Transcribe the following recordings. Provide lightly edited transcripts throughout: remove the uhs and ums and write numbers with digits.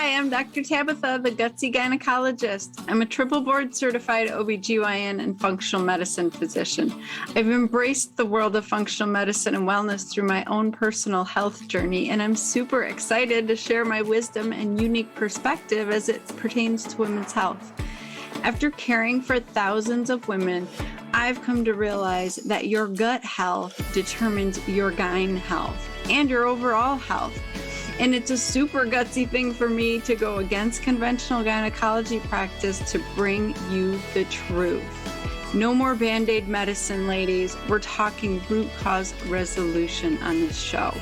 Hi, I'm Dr. Tabitha, the Gutsy Gynecologist. I'm a triple board certified OBGYN and functional medicine physician. I've embraced the world of functional medicine and wellness through my own personal health journey, and I'm super excited to share my wisdom and unique perspective as it pertains to women's health. After caring for thousands of women, I've come to realize that your gut health determines your gyne health and your overall health. And it's a super gutsy thing for me to go against conventional gynecology practice to bring you the truth. No more Band-Aid medicine, ladies. We're talking root cause resolution on this show.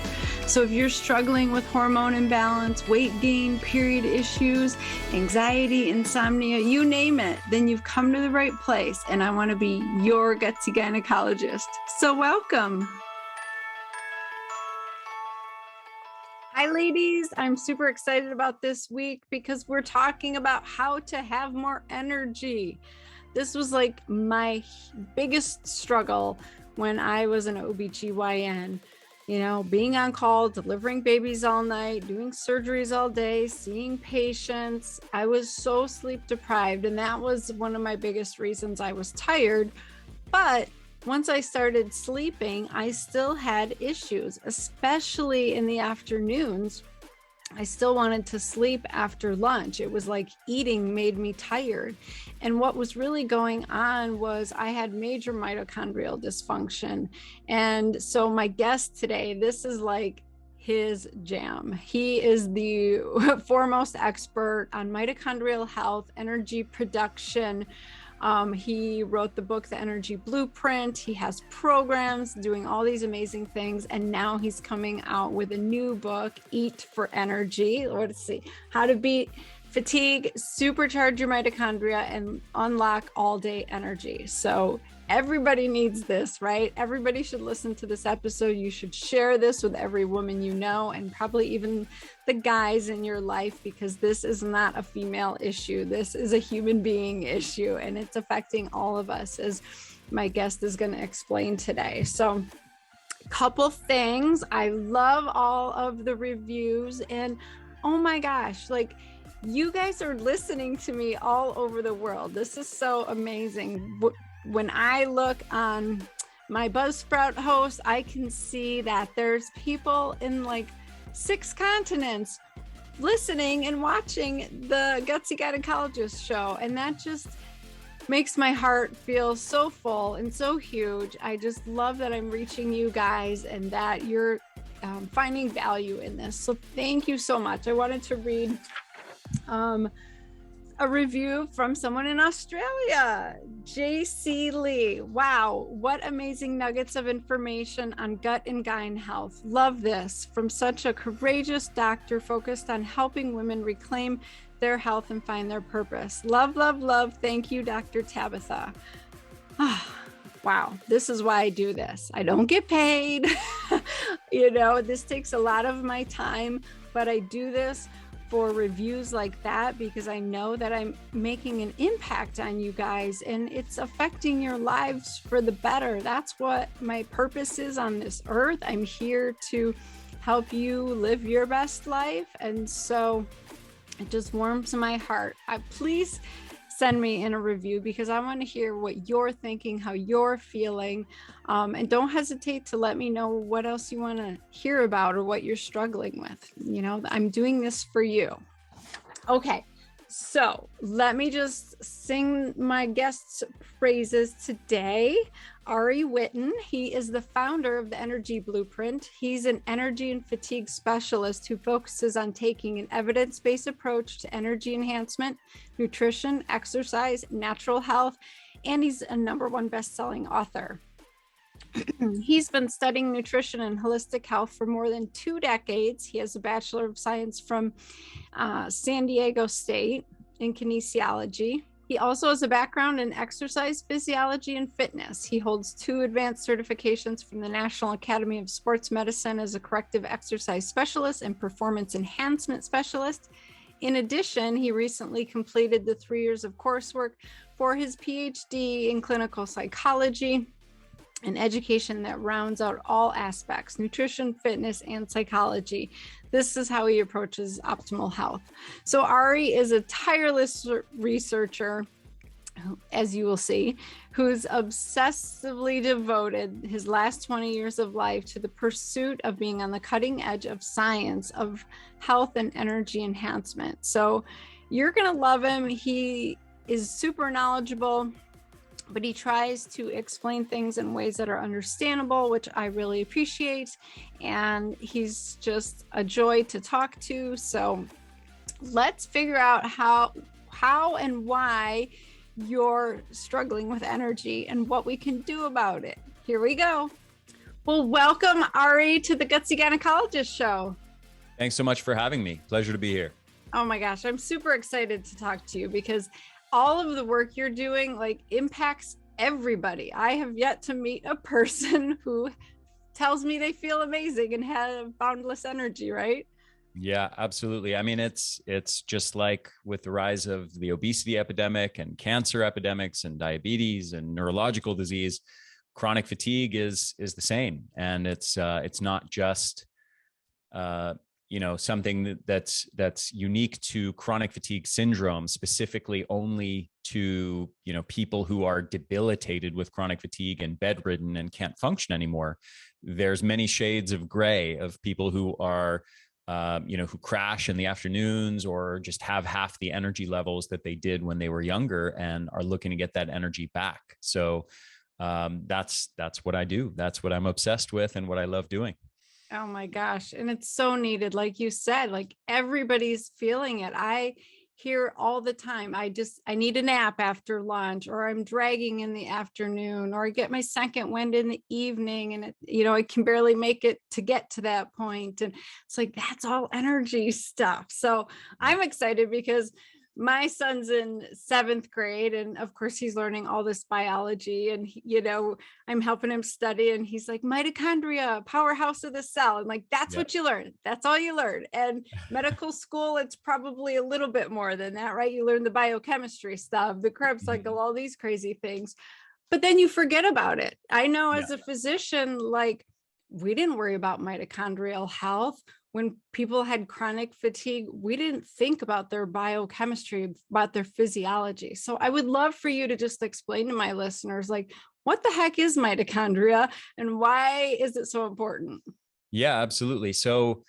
So if you're struggling with hormone imbalance, weight gain, period issues, anxiety, insomnia, you name it, then you've come to the right place. And I want to be your gutsy gynecologist. So welcome. Hi, ladies. I'm super excited about this week because we're talking about how to have more energy. This was like my biggest struggle when I was an OBGYN, being on call, delivering babies all night, doing surgeries all day, seeing patients. I was so sleep deprived, and that was one of my biggest reasons I was tired. But once I started sleeping, I still had issues, especially in the afternoons. I still wanted to sleep after lunch. It was like eating made me tired. And what was really going on was I had major mitochondrial dysfunction. And so my guest today, this is like his jam. He is the foremost expert on mitochondrial health, energy production. He wrote the book, The Energy Blueprint. He has programs doing all these amazing things. And now he's coming out with a new book, Eat for Energy. Let's see, how to beat fatigue, supercharge your mitochondria, and unlock all day energy. So everybody needs this, right? Everybody should listen to this episode. You should share this with every woman you know, and probably even the guys in your life, because this is not a female issue. This is a human being issue, and it's affecting all of us, as my guest is going to explain today. So a couple things. I love all of the reviews, and oh my gosh, you guys are listening to me all over the world. This is so amazing. When I look on my Buzzsprout host, I can see that there's people in 6 continents listening and watching the Gutsy Gynecologist show. And that just makes my heart feel so full and so huge. I just love that I'm reaching you guys and that you're finding value in this. So thank you so much. I wanted to read a review from someone in Australia, JC Lee. Wow, what amazing nuggets of information on gut and gyne health. Love this from such a courageous doctor focused on helping women reclaim their health and find their purpose. Love, love, love. Thank you, Dr. Tabitha. Wow, this is why I do this. I don't get paid. This takes a lot of my time, but I do this for reviews like that because I know that I'm making an impact on you guys and it's affecting your lives for the better. That's what my purpose is on this earth. I'm here to help you live your best life. And so it just warms my heart. Please send me in a review because I want to hear what you're thinking, how you're feeling. And don't hesitate to let me know what else you want to hear about or what you're struggling with. I'm doing this for you. Okay, so let me just sing my guest's praises today. Ari Whitten, he is the founder of the Energy Blueprint. He's an energy and fatigue specialist who focuses on taking an evidence-based approach to energy enhancement, nutrition, exercise, natural health, and he's a #1 best-selling author. He's been studying nutrition and holistic health for more than 2 decades. He has a Bachelor of Science from San Diego State in kinesiology. He also has a background in exercise physiology and fitness. He holds 2 advanced certifications from the National Academy of Sports Medicine as a corrective exercise specialist and performance enhancement specialist. In addition, he recently completed the 3 years of coursework for his PhD in clinical psychology. an education that rounds out all aspects: nutrition, fitness, and psychology. This is how he approaches optimal health. So Ari is a tireless researcher, as you will see, who's obsessively devoted his last 20 years of life to the pursuit of being on the cutting edge of science of health and energy enhancement. So you're going to love him. He is super knowledgeable, but he tries to explain things in ways that are understandable, which I really appreciate. And he's just a joy to talk to. So let's figure out how and why you're struggling with energy and what we can do about it. Here we go. Well, welcome, Ari, to the Gutsy Gynecologist Show. Thanks so much for having me. Pleasure to be here. Oh my gosh, I'm super excited to talk to you because all of the work you're doing impacts everybody. I have yet to meet a person who tells me they feel amazing and have boundless energy, right? Yeah, absolutely. I mean, it's just like with the rise of the obesity epidemic and cancer epidemics and diabetes and neurological disease, chronic fatigue is the same. And it's not just something that's unique to chronic fatigue syndrome, specifically only to, people who are debilitated with chronic fatigue and bedridden and can't function anymore. There's many shades of gray of people who are, who crash in the afternoons or just have half the energy levels that they did when they were younger and are looking to get that energy back. So that's what I do. That's what I'm obsessed with and what I love doing. Oh my gosh. And it's so needed. Like you said, everybody's feeling it. I hear all the time, I need a nap after lunch, or I'm dragging in the afternoon, or I get my second wind in the evening and I can barely make it to get to that point. And it's that's all energy stuff. So I'm excited because my son's in 7th grade, and of course he's learning all this biology, and I'm helping him study, and he's like, mitochondria, powerhouse of the cell. And that's what you learn. That's all you learn. And medical school, it's probably a little bit more than that, right? You learn the biochemistry stuff, the Krebs cycle, all these crazy things, but then you forget about it. I know as a physician, we didn't worry about mitochondrial health. When people had chronic fatigue, we didn't think about their biochemistry, about their physiology. So I would love for you to just explain to my listeners, what the heck is mitochondria and why is it so important? Yeah, absolutely. So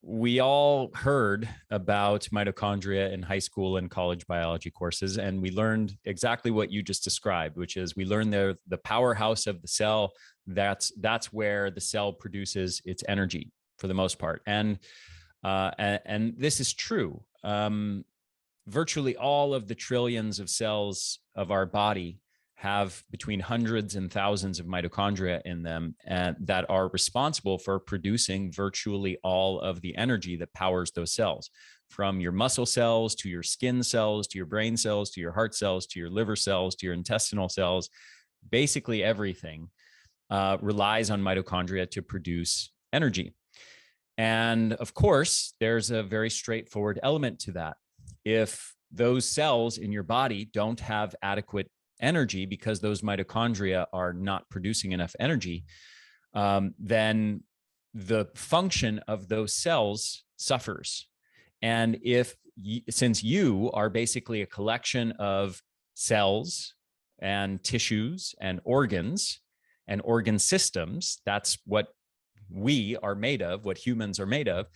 we all heard about mitochondria in high school and college biology courses, and we learned exactly what you just described, which is we learned the powerhouse of the cell. That's where the cell produces its energy, for the most part. And this is true. Virtually all of the trillions of cells of our body have between hundreds and thousands of mitochondria in them, and that are responsible for producing virtually all of the energy that powers those cells, from your muscle cells to your skin cells, to your brain cells, to your heart cells, to your liver cells, to your intestinal cells. Basically everything relies on mitochondria to produce energy. And of course, there's a very straightforward element to that. If those cells in your body don't have adequate energy because those mitochondria are not producing enough energy, then the function of those cells suffers. And since you are basically a collection of cells and tissues and organs and organ systems, that's what we are made of, what humans are made of.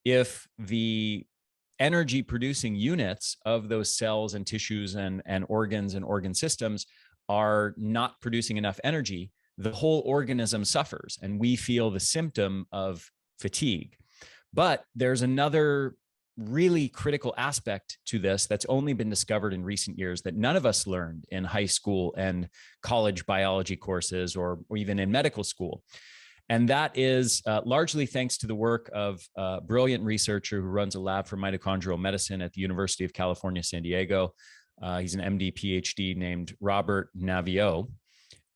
If the energy producing units of those cells and tissues and organs and organ systems are not producing enough energy, the whole organism suffers, and we feel the symptom of fatigue. But there's another really critical aspect to this that's only been discovered in recent years that none of us learned in high school and college biology courses or even in medical school. And that is largely thanks to the work of a brilliant researcher who runs a lab for mitochondrial medicine at the University of California, San Diego. He's an MD, PhD named Robert Naviaux.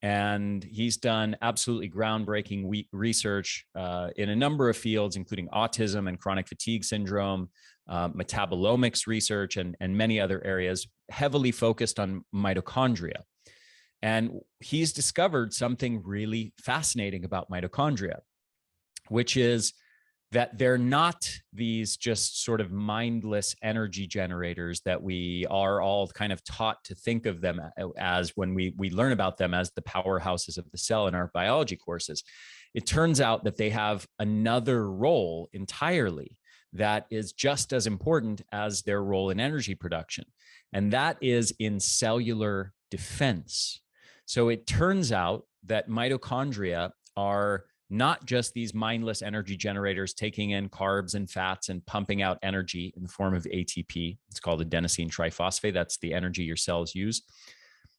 And he's done absolutely groundbreaking research in a number of fields, including autism and chronic fatigue syndrome, metabolomics research, and many other areas, heavily focused on mitochondria. And he's discovered something really fascinating about mitochondria, which is that they're not these just sort of mindless energy generators that we are all kind of taught to think of them as when we learn about them as the powerhouses of the cell in our biology courses. It turns out that they have another role entirely that is just as important as their role in energy production, and that is in cellular defense. So it turns out that mitochondria are not just these mindless energy generators taking in carbs and fats and pumping out energy in the form of ATP. It's called adenosine triphosphate. That's the energy your cells use.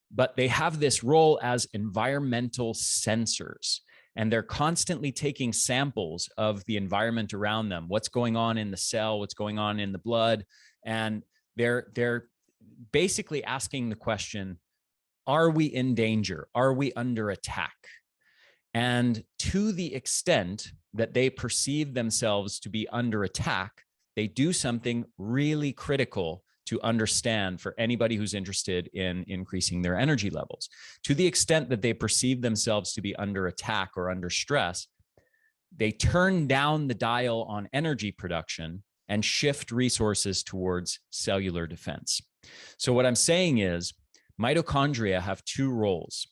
But they have this role as environmental sensors. And they're constantly taking samples of the environment around them, what's going on in the cell, what's going on in the blood. And they're basically asking the question, are we in danger? Are we under attack? And to the extent that they perceive themselves to be under attack, they do something really critical to understand for anybody who's interested in increasing their energy levels. To the extent that they perceive themselves to be under attack or under stress, they turn down the dial on energy production and shift resources towards cellular defense. So what I'm saying is mitochondria have two roles.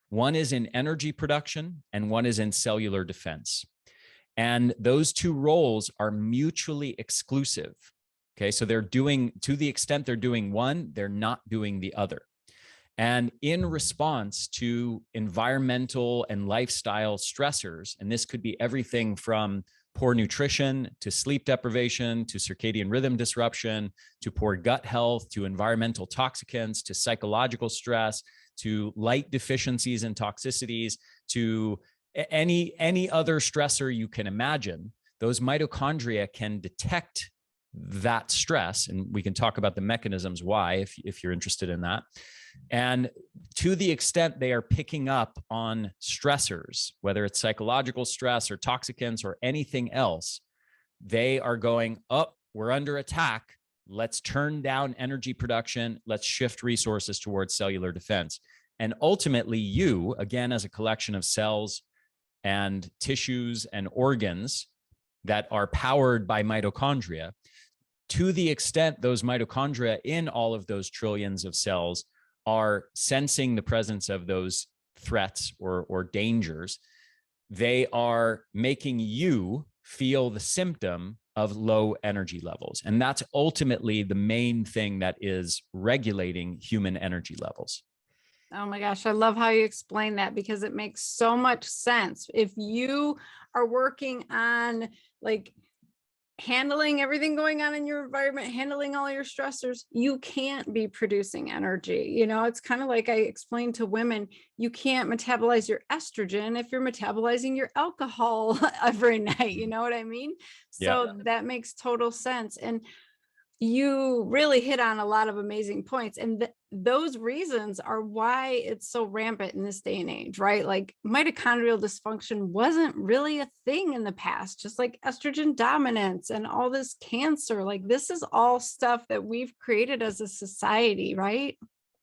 One is in energy production and one is in cellular defense. And those two roles are mutually exclusive. Okay, so they're doing, to the extent they're doing one, they're not doing the other. And in response to environmental and lifestyle stressors, and this could be everything from poor nutrition to sleep deprivation to circadian rhythm disruption to poor gut health to environmental toxicants to psychological stress to light deficiencies and toxicities to any other stressor you can imagine, those mitochondria can detect that stress. And we can talk about the mechanisms why, if you're interested in that. And to the extent they are picking up on stressors, whether it's psychological stress or toxicants or anything else, they are going, oh, we're under attack. Let's turn down energy production. Let's shift resources towards cellular defense. And ultimately, you, again, as a collection of cells and tissues and organs that are powered by mitochondria, to the extent those mitochondria in all of those trillions of cells are sensing the presence of those threats or dangers, they are making you feel the symptom of low energy levels. And that's ultimately the main thing that is regulating human energy levels. Oh my gosh, I love how you explain that because it makes so much sense. If you are working on like handling everything going on in your environment, handling all your stressors, you can't be producing energy. You know, it's kind of like I explained to women, you can't metabolize your estrogen if you're metabolizing your alcohol every night. You know what I mean? So yeah, that makes total sense. And you really hit on a lot of amazing points. And those reasons are why it's so rampant in this day and age, right? Like mitochondrial dysfunction wasn't really a thing in the past, just like estrogen dominance and all this cancer. Like this is all stuff that we've created as a society, right?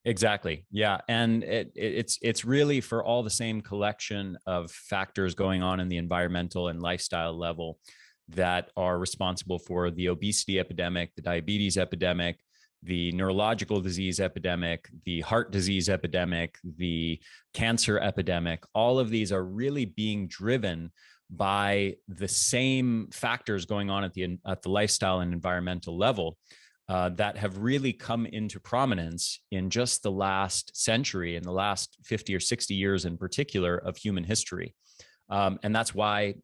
Exactly. Yeah. And it's really for all the same collection of factors going on in the environmental and lifestyle level that are responsible for the obesity epidemic, the diabetes epidemic, the neurological disease epidemic, the heart disease epidemic, the cancer epidemic. All of these are really being driven by the same factors going on at the lifestyle and environmental level that have really come into prominence in just the last century, in the last 50 or 60 years in particular of human history. And that's why,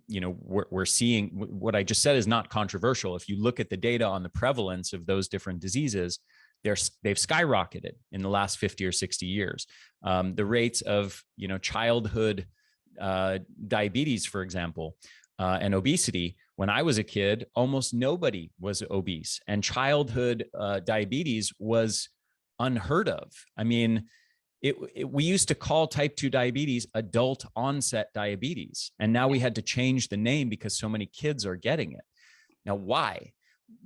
you know, we're seeing what I just said is not controversial. If you look at the data on the prevalence of those different diseases, they've skyrocketed in the last 50 or 60 years. The rates of, you know, childhood diabetes, for example, and obesity. When I was a kid, almost nobody was obese, and childhood diabetes was unheard of. I mean, we used to call type 2 diabetes adult onset diabetes. And now we had to change the name because so many kids are getting it. Now, why?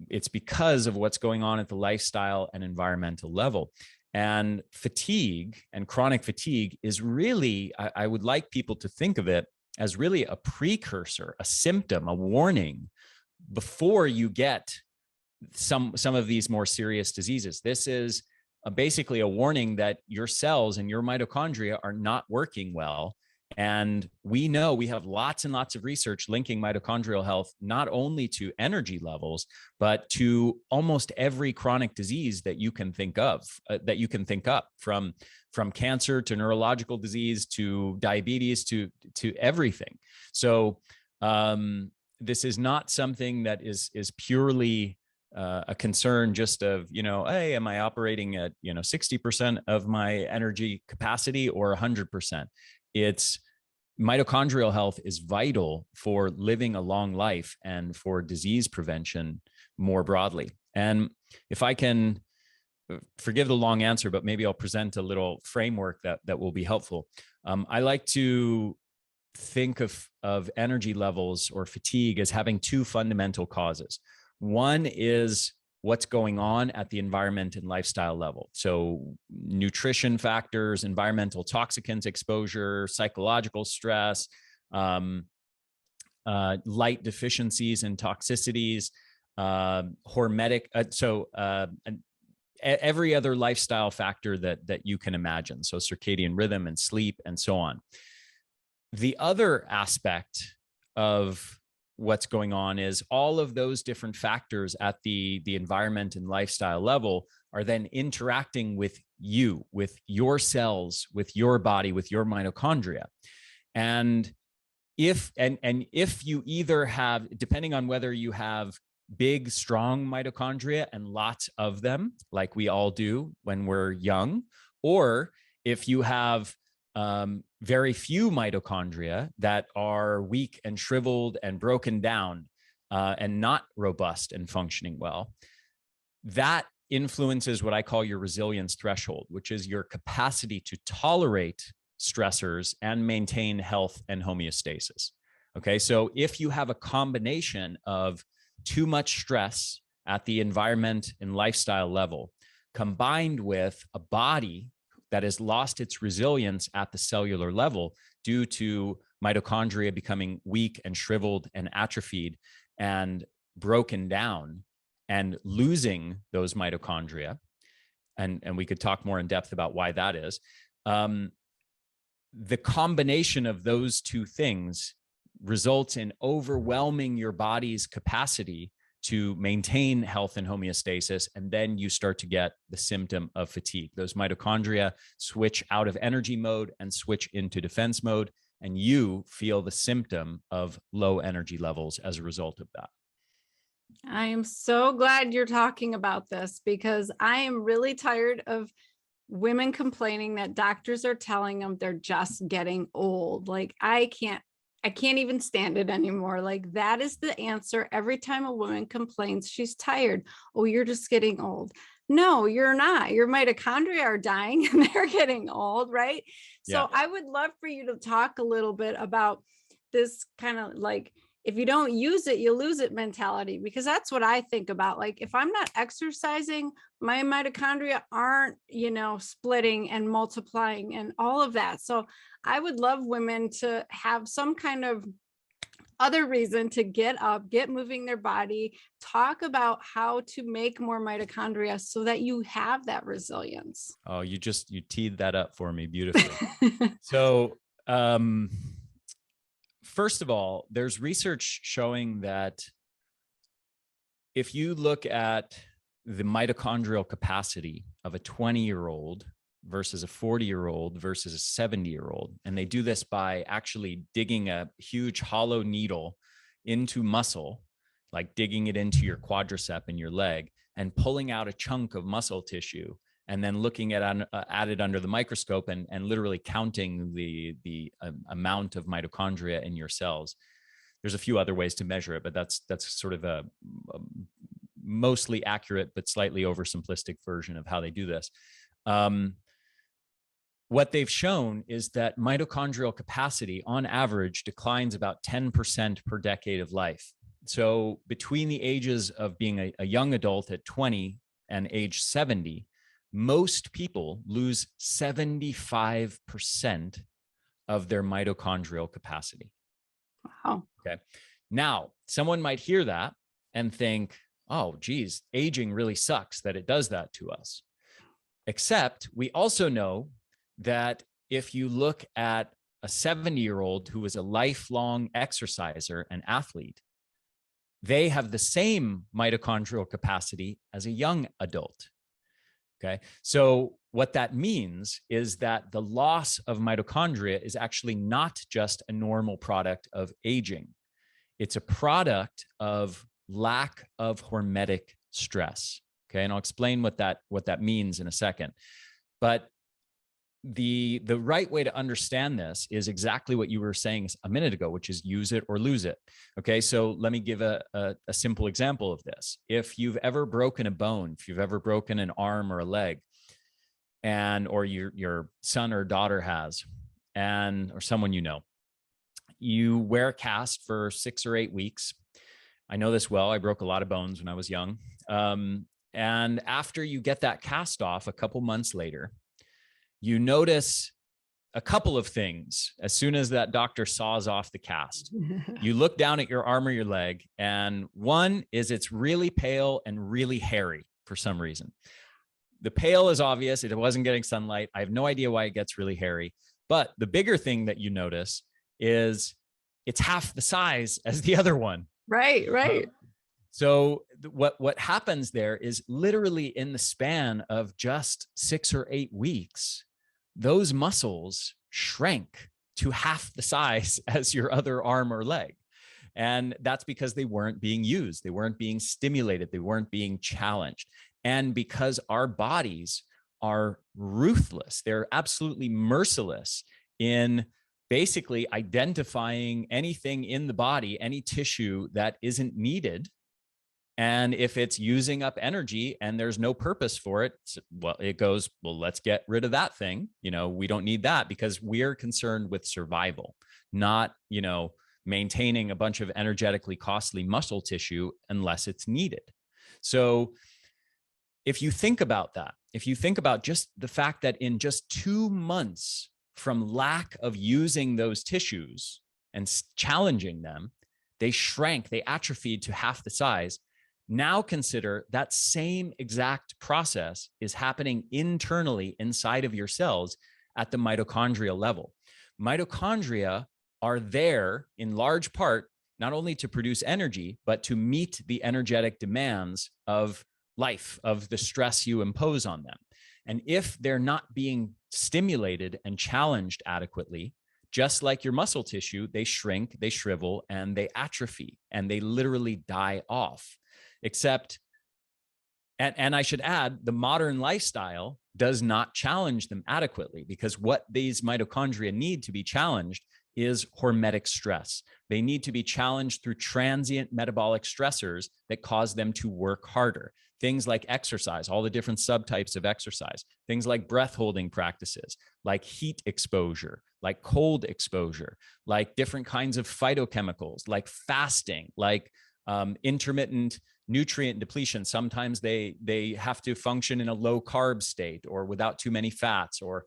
It's because of what's going on at the lifestyle and environmental level. And fatigue and chronic fatigue is really, I would like people to think of it as really a precursor, a symptom, a warning before you get some of these more serious diseases. This is basically a warning that your cells and your mitochondria are not working well. And we know, we have lots and lots of research linking mitochondrial health not only to energy levels, but to almost every chronic disease that you can think of, that you can think up, from cancer to neurological disease to diabetes to everything. So this is not something that is purely a concern just of, hey, am I operating at 60% of my energy capacity or 100%? It's mitochondrial health is vital for living a long life and for disease prevention more broadly. And if I can, forgive the long answer, but maybe I'll present a little framework that will be helpful. I like to think of energy levels or fatigue as having two fundamental causes. One is what's going on at the environment and lifestyle level. So nutrition factors, environmental toxicants exposure, psychological stress, light deficiencies and toxicities, hormetic. Every other lifestyle factor that you can imagine. So circadian rhythm and sleep and so on. The other aspect of what's going on is all of those different factors at the environment and lifestyle level are then interacting with you, with your cells, with your body, with your mitochondria. And if you either have, depending on whether you have big, strong mitochondria and lots of them, like we all do when we're young, or if you have very few mitochondria that are weak and shriveled and broken down and not robust and functioning well, that influences what I call your resilience threshold, which is your capacity to tolerate stressors and maintain health and homeostasis. Okay, so if you have a combination of too much stress at the environment and lifestyle level, combined with a body that has lost its resilience at the cellular level due to mitochondria becoming weak and shriveled and atrophied and broken down and losing those mitochondria, and we could talk more in depth about why that is, the combination of those two things results in overwhelming your body's capacity to maintain health and homeostasis. And then you start to get the symptom of fatigue. Those mitochondria switch out of energy mode and switch into defense mode. And you feel the symptom of low energy levels as a result of that. I am so glad you're talking about this, because I am really tired of women complaining that doctors are telling them they're just getting old. Like, I can't even stand it anymore. Like, that is the answer. Every time a woman complains she's tired, oh, you're just getting old. No, you're not. Your mitochondria are dying and they're getting old, right? So Yeah. I would love for you to talk a little bit about this kind of like, if you don't use it, you lose it mentality, because that's what I think about. Like, if I'm not exercising, my mitochondria aren't, splitting and multiplying and all of that. So I would love women to have some kind of other reason to get up, get moving their body, talk about how to make more mitochondria so that you have that resilience. Oh, you teed that up for me beautifully. So, first of all, there's research showing that if you look at the mitochondrial capacity of a 20-year-old versus a 40-year-old versus a 70-year-old, and they do this by actually digging a huge hollow needle into muscle, like digging it into your quadricep in your leg and pulling out a chunk of muscle tissue, and then looking at it under the microscope and literally counting the amount of mitochondria in your cells. There's a few other ways to measure it, but that's sort of a mostly accurate but slightly oversimplistic version of how they do this. What they've shown is that mitochondrial capacity on average declines about 10% per decade of life. So between the ages of being a young adult at 20 and age 70, most people lose 75% of their mitochondrial capacity. Wow. Okay. Now, someone might hear that and think, oh, geez, aging really sucks that it does that to us. Except we also know that if you look at a 70-year-old who is a lifelong exerciser and athlete, they have the same mitochondrial capacity as a young adult. Okay. So what that means is that the loss of mitochondria is actually not just a normal product of aging. It's a product of lack of hormetic stress. Okay. And I'll explain what that means in a second. But the right way to understand this is exactly what you were saying a minute ago, which is use it or lose it. Okay. So let me give a simple example of this. If you've ever broken a bone, if you've ever broken an arm or a leg, or your son or daughter has, or someone you wear a cast for 6 or 8 weeks. I know this well. I broke a lot of bones when I was young. And after you get that cast off a couple months later, you notice a couple of things. As soon as that doctor saws off the cast, you look down at your arm or your leg, and one is it's really pale and really hairy for some reason. The pale is obvious. It wasn't getting sunlight. I have no idea why it gets really hairy. But the bigger thing that you notice is it's half the size as the other one. Right, right. So what happens there is literally in the span of just 6 or 8 weeks, those muscles shrank to half the size as your other arm or leg. And that's because they weren't being used. They weren't being stimulated. They weren't being challenged. And because our bodies are ruthless, they're absolutely merciless in basically identifying anything in the body, any tissue that isn't needed. And if it's using up energy and there's no purpose for it, well, it goes, well, let's get rid of that thing. We don't need that, because we're concerned with survival, not, maintaining a bunch of energetically costly muscle tissue unless it's needed. So if you think about that, if you think about just the fact that in just 2 months from lack of using those tissues and challenging them, they shrank, they atrophied to half the size. Now consider that same exact process is happening internally inside of your cells at the mitochondrial level. Mitochondria are there in large part, not only to produce energy, but to meet the energetic demands of life, of the stress you impose on them. And if they're not being stimulated and challenged adequately, just like your muscle tissue, they shrink, they shrivel, and they atrophy, and they literally die off. Except, and I should add, the modern lifestyle does not challenge them adequately, because what these mitochondria need to be challenged is hormetic stress. They need to be challenged through transient metabolic stressors that cause them to work harder. Things like exercise, all the different subtypes of exercise, things like breath holding practices, like heat exposure, like cold exposure, like different kinds of phytochemicals, like fasting, like intermittent nutrient depletion. Sometimes they have to function in a low carb state or without too many fats, or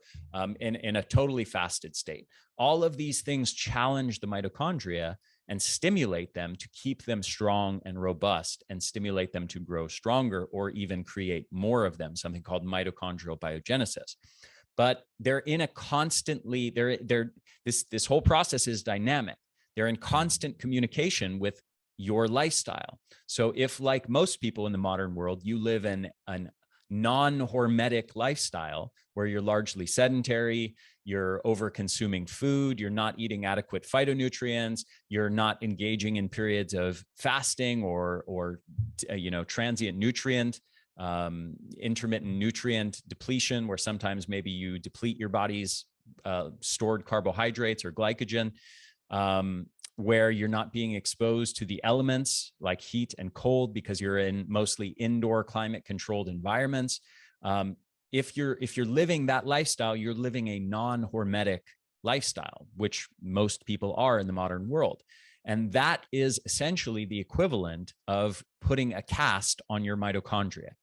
in a totally fasted state. All of these things challenge the mitochondria and stimulate them to keep them strong and robust, and stimulate them to grow stronger or even create more of them, something called mitochondrial biogenesis. But they're in a constantly, this whole process is dynamic. They're in constant communication with your lifestyle. So if, like most people in the modern world, you live in an non-hormetic lifestyle where you're largely sedentary, you're over consuming food, you're not eating adequate phytonutrients, you're not engaging in periods of fasting or transient nutrient, intermittent nutrient depletion, where sometimes maybe you deplete your body's stored carbohydrates or glycogen, where you're not being exposed to the elements like heat and cold because you're in mostly indoor climate controlled environments. If you're living that lifestyle, you're living a non-hormetic lifestyle, which most people are in the modern world. And that is essentially the equivalent of putting a cast on your mitochondria.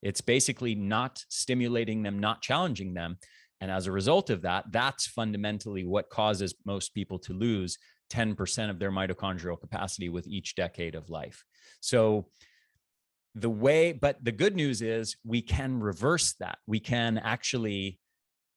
It's basically not stimulating them, not challenging them. And as a result of that, that's fundamentally what causes most people to lose 10% of their mitochondrial capacity with each decade of life. So but the good news is we can reverse that. We can actually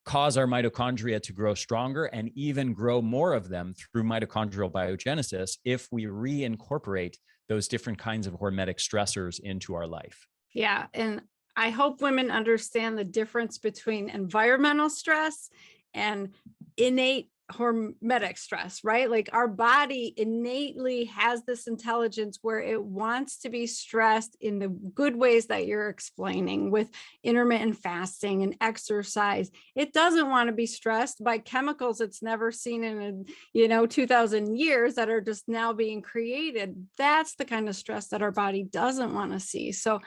cause our mitochondria to grow stronger and even grow more of them through mitochondrial biogenesis if we reincorporate those different kinds of hormetic stressors into our life. Yeah. And I hope women understand the difference between environmental stress and innate hormetic stress, right? Like our body innately has this intelligence where it wants to be stressed in the good ways that you're explaining with intermittent fasting and exercise. It doesn't want to be stressed by chemicals it's never seen in 2000 years that are just now being created. That's the kind of stress that our body doesn't want to see. So,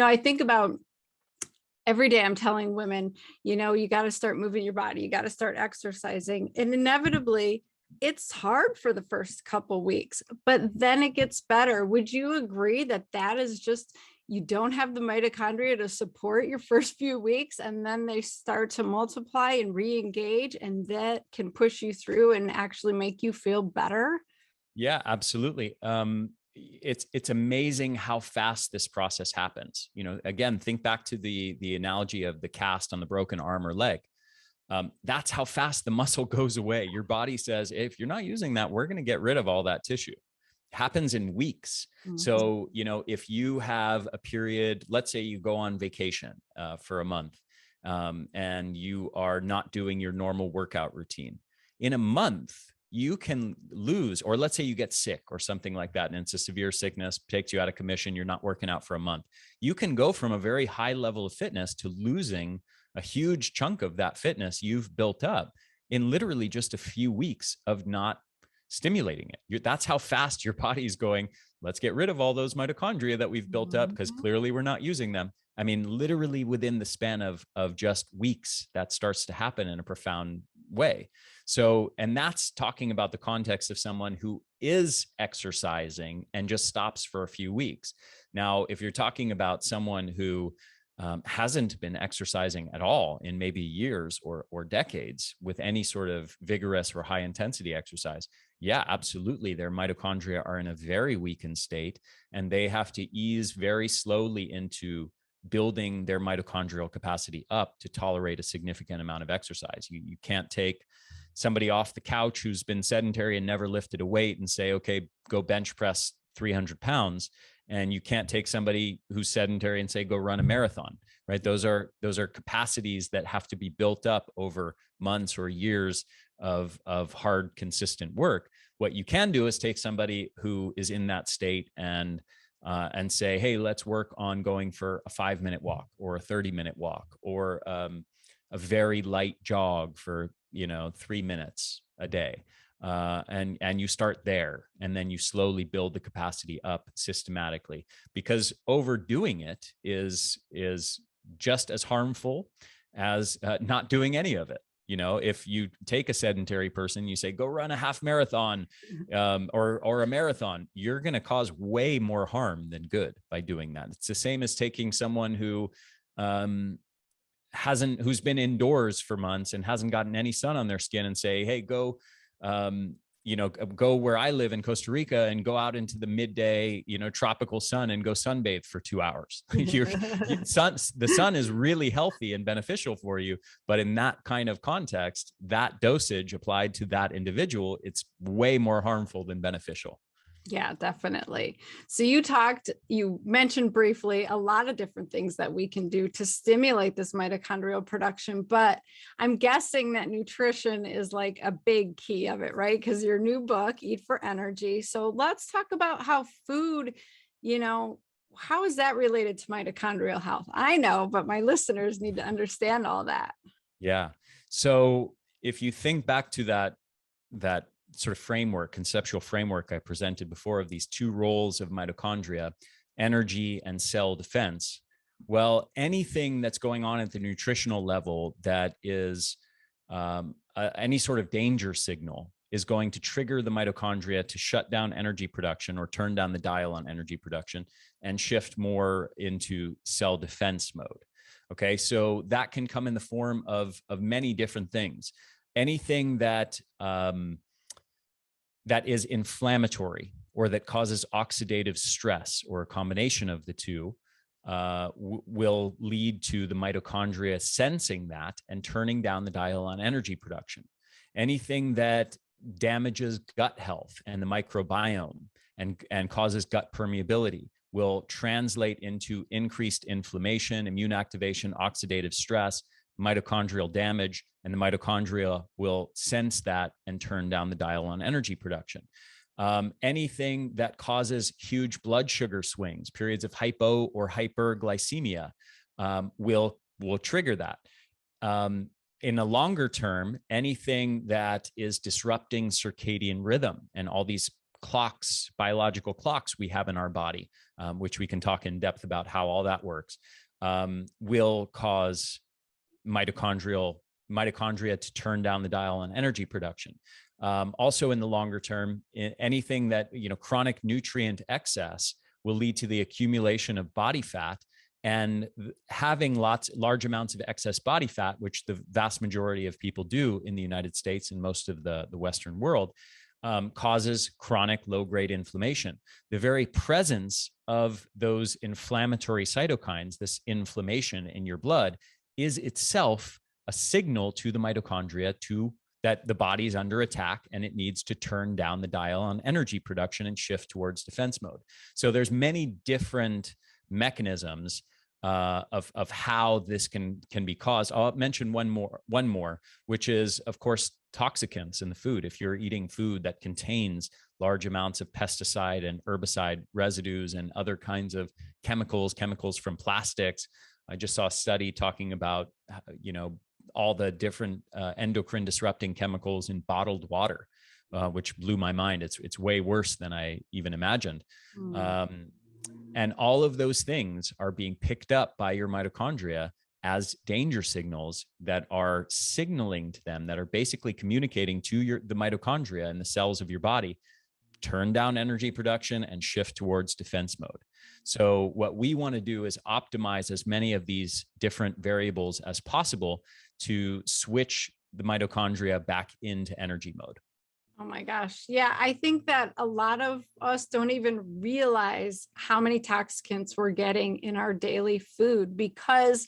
I think about every day I'm telling women, you got to start moving your body. You got to start exercising. And inevitably, it's hard for the first couple weeks, but then it gets better. Would you agree that that is just, you don't have the mitochondria to support your first few weeks, and then they start to multiply and re-engage, and that can push you through and actually make you feel better? Yeah, absolutely. It's amazing how fast this process happens. Again, think back to the analogy of the cast on the broken arm or leg. That's how fast the muscle goes away. Your body says, if you're not using that, we're going to get rid of all that tissue. It happens in weeks. Mm-hmm. So, if you have a period, let's say you go on vacation for a month, and you are not doing your normal workout routine, in a month, you can lose, or let's say you get sick or something like that, and it's a severe sickness, takes you out of commission, you're not working out for a month. You can go from a very high level of fitness to losing a huge chunk of that fitness you've built up in literally just a few weeks of not stimulating it. That's how fast your body is going, let's get rid of all those mitochondria that we've built up because clearly we're not using them. I mean, literally within the span of just weeks, that starts to happen in a profound way. So, and that's talking about the context of someone who is exercising and just stops for a few weeks. Now, if you're talking about someone who hasn't been exercising at all in maybe years or decades with any sort of vigorous or high intensity exercise, yeah, absolutely. Their mitochondria are in a very weakened state, and they have to ease very slowly into building their mitochondrial capacity up to tolerate a significant amount of exercise. You can't take somebody off the couch who's been sedentary and never lifted a weight and say, okay, go bench press 300 pounds. And you can't take somebody who's sedentary and say, go run a marathon, right? Those are capacities that have to be built up over months or years of hard, consistent work. What you can do is take somebody who is in that state and say, hey, let's work on going for a 5-minute walk or a 30-minute walk or a very light jog for 3 minutes a day. And you start there, and then you slowly build the capacity up systematically, because overdoing it is just as harmful as not doing any of it. If you take a sedentary person, you say, go run a half marathon or a marathon, you're going to cause way more harm than good by doing that. It's the same as taking someone who's been indoors for months and hasn't gotten any sun on their skin and say, hey, go where I live in Costa Rica and go out into the midday, tropical sun and go sunbathe for 2 hours. The sun is really healthy and beneficial for you. But in that kind of context, that dosage applied to that individual, it's way more harmful than beneficial. Yeah, definitely. So you mentioned briefly a lot of different things that we can do to stimulate this mitochondrial production, but I'm guessing that nutrition is like a big key of it, right? Because your new book, Eat for Energy. So let's talk about how food, how is that related to mitochondrial health? I know, but my listeners need to understand all that. Yeah. So if you think back to that sort of conceptual framework I presented before of these two roles of mitochondria, energy and cell defense. Well, anything that's going on at the nutritional level that is any sort of danger signal is going to trigger the mitochondria to shut down energy production or turn down the dial on energy production and shift more into cell defense mode. Okay, so that can come in the form of many different things. Anything that that is inflammatory or that causes oxidative stress, or a combination of the two, will lead to the mitochondria sensing that and turning down the dial on energy production. Anything that damages gut health and the microbiome and causes gut permeability will translate into increased inflammation, immune activation, oxidative stress, mitochondrial damage, and the mitochondria will sense that and turn down the dial on energy production. Anything that causes huge blood sugar swings, periods of hypo or hyperglycemia, will trigger that. In a longer term, anything that is disrupting circadian rhythm and all these clocks, biological clocks we have in our body, which we can talk in depth about how all that works, will cause mitochondria to turn down the dial on energy production. Also in the longer term, anything that, chronic nutrient excess will lead to the accumulation of body fat, and having large amounts of excess body fat, which the vast majority of people do in the United States and most of the Western world, causes chronic low-grade inflammation. The very presence of those inflammatory cytokines, this inflammation in your blood, is itself a signal to the mitochondria that the body is under attack and it needs to turn down the dial on energy production and shift towards defense mode. So there's many different mechanisms of how this can be caused. I'll mention one more, which is, of course, toxicants in the food. If you're eating food that contains large amounts of pesticide and herbicide residues and other kinds of chemicals from plastics. I just saw a study talking about, all the different endocrine disrupting chemicals in bottled water, which blew my mind. It's way worse than I even imagined. And all of those things are being picked up by your mitochondria as danger signals that are signaling to them, that are basically communicating to the mitochondria and the cells of your body, turn down energy production and shift towards defense mode. So what we want to do is optimize as many of these different variables as possible to switch the mitochondria back into energy mode. Oh my gosh. Yeah, I think that a lot of us don't even realize how many toxicants we're getting in our daily food, because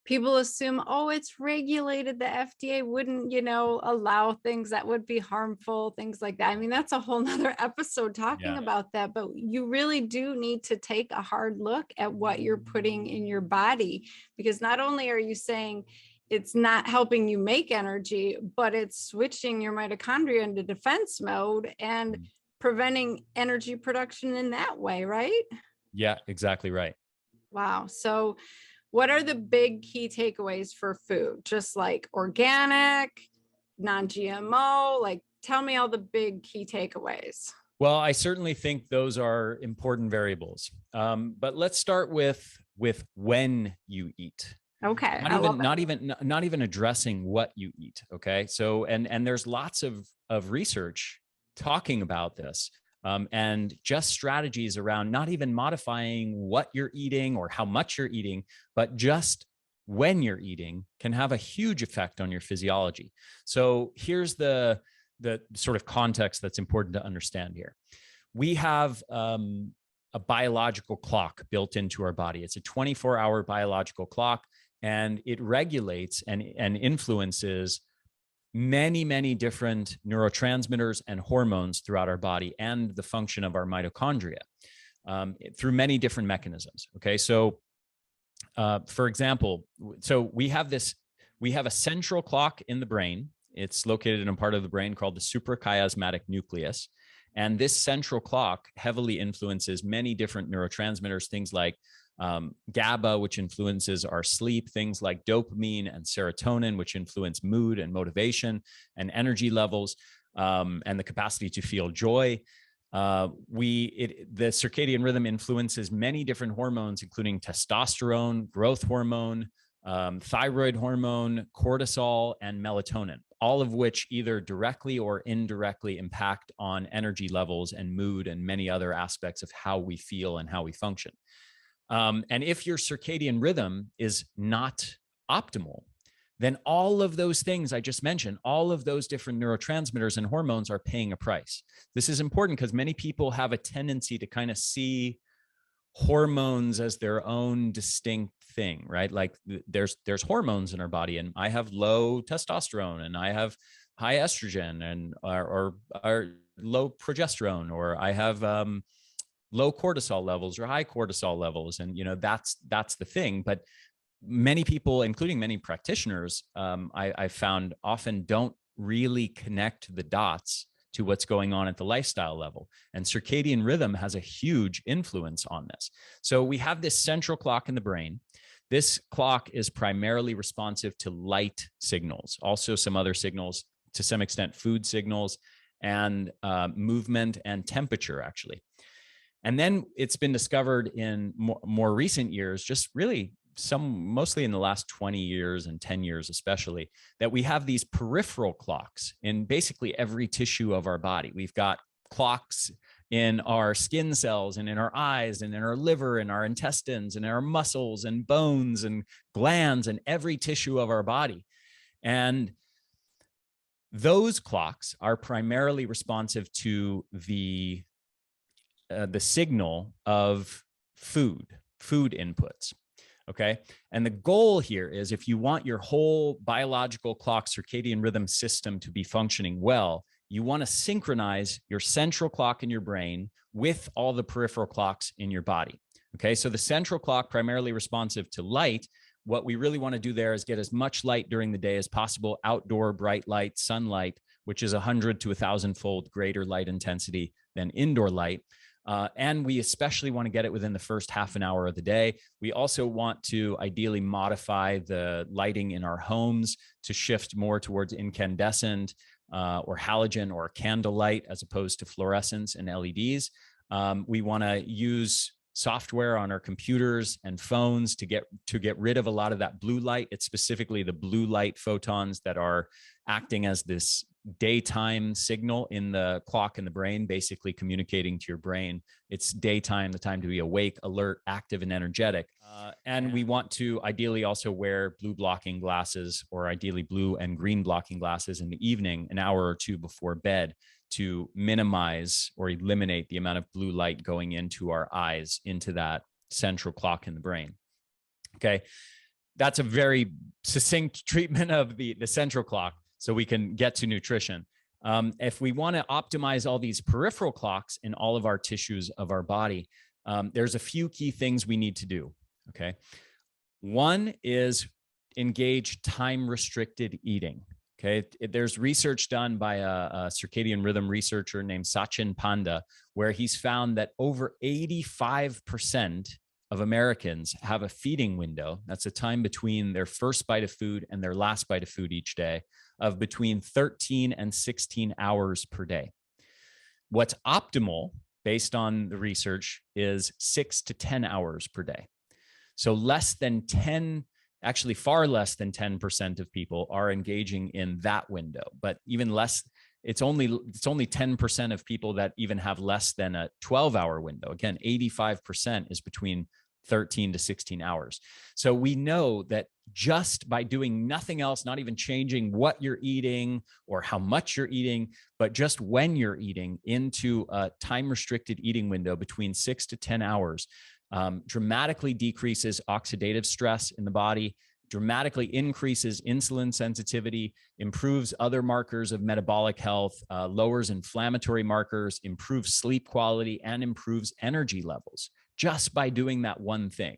people assume, oh, it's regulated. The FDA wouldn't, allow things that would be harmful, things like that. I mean, that's a whole nother episode talking about that, but you really do need to take a hard look at what you're putting in your body, because not only are you saying it's not helping you make energy, but it's switching your mitochondria into defense mode and preventing energy production in that way, right? Yeah, exactly right. Wow. So what are the big key takeaways for food? Just like organic, non-GMO, like tell me all the big key takeaways. Well, I certainly think those are important variables. But let's start with when you eat. Okay. Not even addressing what you eat. Okay. So, and there's lots of research talking about this, and just strategies around not even modifying what you're eating or how much you're eating, but just when you're eating can have a huge effect on your physiology. So here's the sort of context that's important to understand here. We have, a biological clock built into our body. It's a 24-hour biological clock, and it regulates and influences many, many different neurotransmitters and hormones throughout our body and the function of our mitochondria through many different mechanisms. Okay. So, for example, we have a central clock in the brain. It's located in a part of the brain called the suprachiasmatic nucleus. And this central clock heavily influences many different neurotransmitters, things like GABA, which influences our sleep, things like dopamine and serotonin, which influence mood and motivation and energy levels, and the capacity to feel joy. The circadian rhythm influences many different hormones, including testosterone, growth hormone, thyroid hormone, cortisol, and melatonin, all of which either directly or indirectly impact on energy levels and mood and many other aspects of how we feel and how we function. And if your circadian rhythm is not optimal, then all of those things I just mentioned, all of those different neurotransmitters and hormones are paying a price. This is important because many people have a tendency to kind of see hormones as their own distinct thing, right? Like there's hormones in our body, and I have low testosterone, and I have high estrogen, and or low progesterone, or I have low cortisol levels or high cortisol levels, and that's the thing. But many people, including many practitioners, I found often don't really connect the dots to what's going on at the lifestyle level. And circadian rhythm has a huge influence on this. So we have this central clock in the brain. This clock is primarily responsive to light signals, also some other signals, to some extent, food signals, and movement and temperature, actually. And then it's been discovered in more recent years, just really mostly in the last 20 years and 10 years especially, that we have these peripheral clocks in basically every tissue of our body. We've got clocks in our skin cells and in our eyes and in our liver and our intestines and our muscles and bones and glands and every tissue of our body. And those clocks are primarily responsive to the signal of food inputs. Okay. And the goal here is, if you want your whole biological clock circadian rhythm system to be functioning well, you want to synchronize your central clock in your brain with all the peripheral clocks in your body. Okay. So the central clock, primarily responsive to light, what we really want to do there is get as much light during the day as possible, outdoor bright light, sunlight, which is 100 to 1,000-fold greater light intensity than indoor light. And we especially want to get it within the first half an hour of the day. We also want to ideally modify the lighting in our homes to shift more towards incandescent or halogen or candlelight as opposed to fluorescence and LEDs. We want to use software on our computers and phones to get rid of a lot of that blue light. It's specifically the blue light photons that are acting as this daytime signal in the clock in the brain, basically communicating to your brain it's daytime, the time to be awake, alert, active, and energetic. And we want to ideally also wear blue blocking glasses, or ideally blue and green blocking glasses, in the evening, an hour or two before bed, to minimize or eliminate the amount of blue light going into our eyes, into that central clock in the brain. Okay. That's a very succinct treatment of the central clock, so we can get to nutrition. If we want to optimize all these peripheral clocks in all of our tissues of our body, there's a few key things we need to do. Okay. One is engage time-restricted eating. Okay. There's research done by a circadian rhythm researcher named Sachin Panda, where he's found that over 85% of Americans have a feeding window. That's a time between their first bite of food and their last bite of food each day, of between 13 and 16 hours per day. What's optimal, based on the research, is 6 to 10 hours per day. So less than 10, actually far less than 10% of people are engaging in that window. But even less, it's only 10% of people that even have less than a 12-hour window. Again, 85% is between 13 to 16 hours. So we know that just by doing nothing else, not even changing what you're eating or how much you're eating, but just when you're eating, into a time-restricted eating window between 6 to 10 hours, dramatically decreases oxidative stress in the body, dramatically increases insulin sensitivity, improves other markers of metabolic health, lowers inflammatory markers, improves sleep quality, and improves energy levels, just by doing that one thing.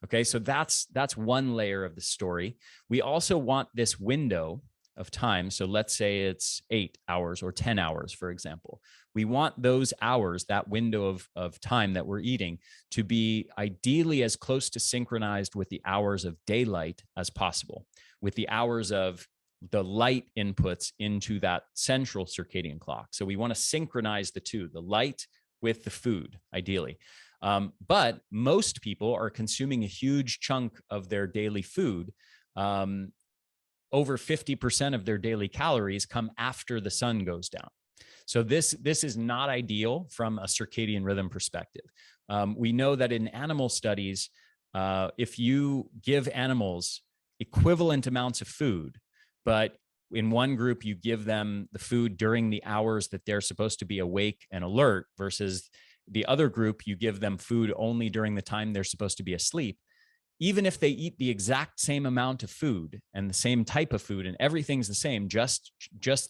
Okay, so that's one layer of the story. We also want this window of time. So let's say it's 8 hours or 10 hours, for example. We want those hours, that window of time that we're eating, to be ideally as close to synchronized with the hours of daylight as possible, with the hours of the light inputs into that central circadian clock. So we want to synchronize the two, the light with the food, ideally. But most people are consuming a huge chunk of their daily food. Over 50% of their daily calories come after the sun goes down. So this is not ideal from a circadian rhythm perspective. We know that in animal studies, if you give animals equivalent amounts of food, but in one group you give them the food during the hours that they're supposed to be awake and alert, versus the other group you give them food only during the time they're supposed to be asleep, even if they eat the exact same amount of food and the same type of food and everything's the same, just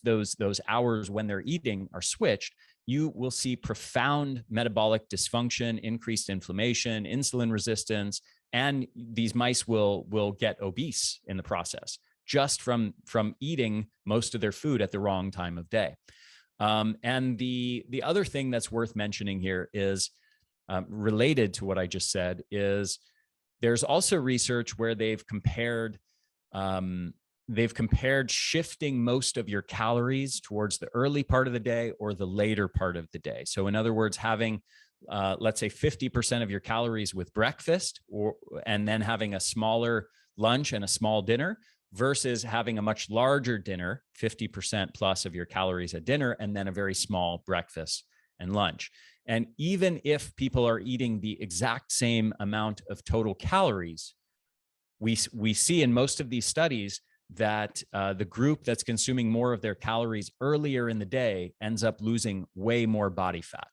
those hours when they're eating are switched, you will see profound metabolic dysfunction, increased inflammation, insulin resistance, and these mice will get obese in the process, just from eating most of their food at the wrong time of day. And the other thing that's worth mentioning here is related to what I just said is there's also research where they've compared shifting most of your calories towards the early part of the day or the later part of the day. So in other words, having let's say 50% of your calories with breakfast, and then having a smaller lunch and a small dinner, versus having a much larger dinner, 50% plus of your calories at dinner, and then a very small breakfast and lunch. And even if people are eating the exact same amount of total calories, we see in most of these studies that the group that's consuming more of their calories earlier in the day ends up losing way more body fat.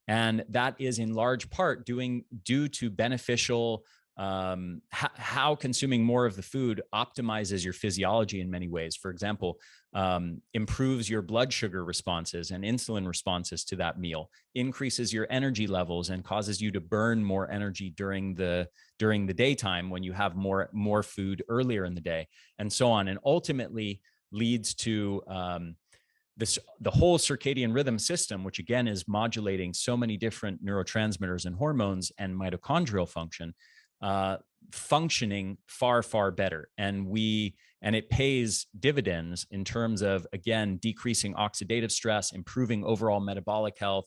And that is in large part due to beneficial how consuming more of the food optimizes your physiology in many ways. For example, improves your blood sugar responses and insulin responses to that meal, increases your energy levels, and causes you to burn more energy during the daytime when you have more food earlier in the day, and so on, and ultimately leads to the whole circadian rhythm system, which again is modulating so many different neurotransmitters and hormones and mitochondrial function, functioning far, far better. And it pays dividends in terms of, again, decreasing oxidative stress, improving overall metabolic health,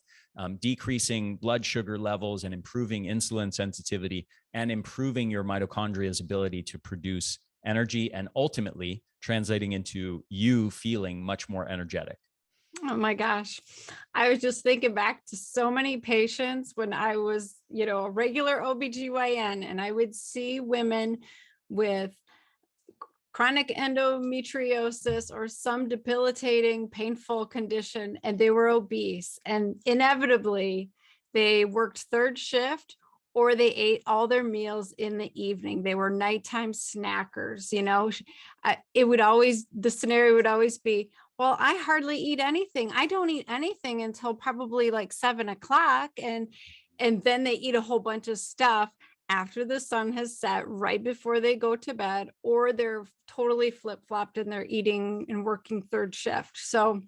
decreasing blood sugar levels, and improving insulin sensitivity, and improving your mitochondria's ability to produce energy, and ultimately translating into you feeling much more energetic. Oh my gosh. I was just thinking back to so many patients when I was, a regular OBGYN, and I would see women with chronic endometriosis or some debilitating, painful condition, and they were obese. And inevitably, they worked third shift, or they ate all their meals in the evening. They were nighttime snackers. The scenario would always be, well, I hardly eat anything. I don't eat anything until probably like 7 o'clock. And then they eat a whole bunch of stuff after the sun has set, right before they go to bed, or they're totally flip-flopped and they're eating and working third shift. So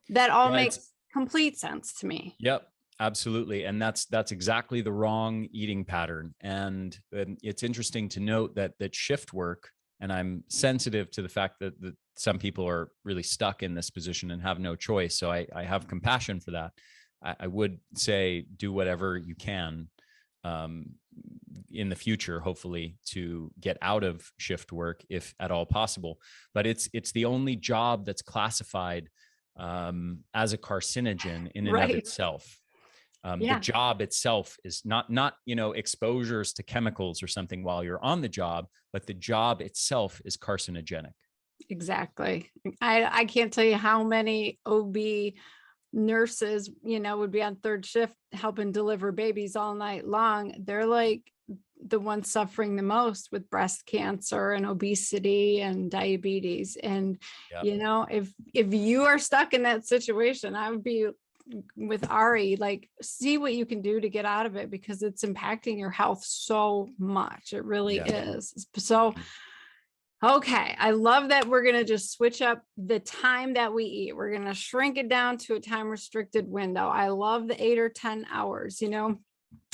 that all makes complete sense to me. Yep. Absolutely. And that's exactly the wrong eating pattern. And it's interesting to note that shift work, and I'm sensitive to the fact that some people are really stuck in this position and have no choice. So I have compassion for that. I would say do whatever you can in the future, hopefully, to get out of shift work if at all possible. But it's the only job that's classified as a carcinogen in and of itself. The job itself is not exposures to chemicals or something while you're on the job, but the job itself is carcinogenic. Exactly. I can't tell you how many OB nurses, would be on third shift helping deliver babies all night long. They're like the ones suffering the most with breast cancer and obesity and diabetes. And, if you are stuck in that situation, I would be with Ari, like, see what you can do to get out of it, because it's impacting your health so much. It really is. So, okay. I love that we're going to just switch up the time that we eat. We're going to shrink it down to a time restricted window. I love the 8 or 10 hours.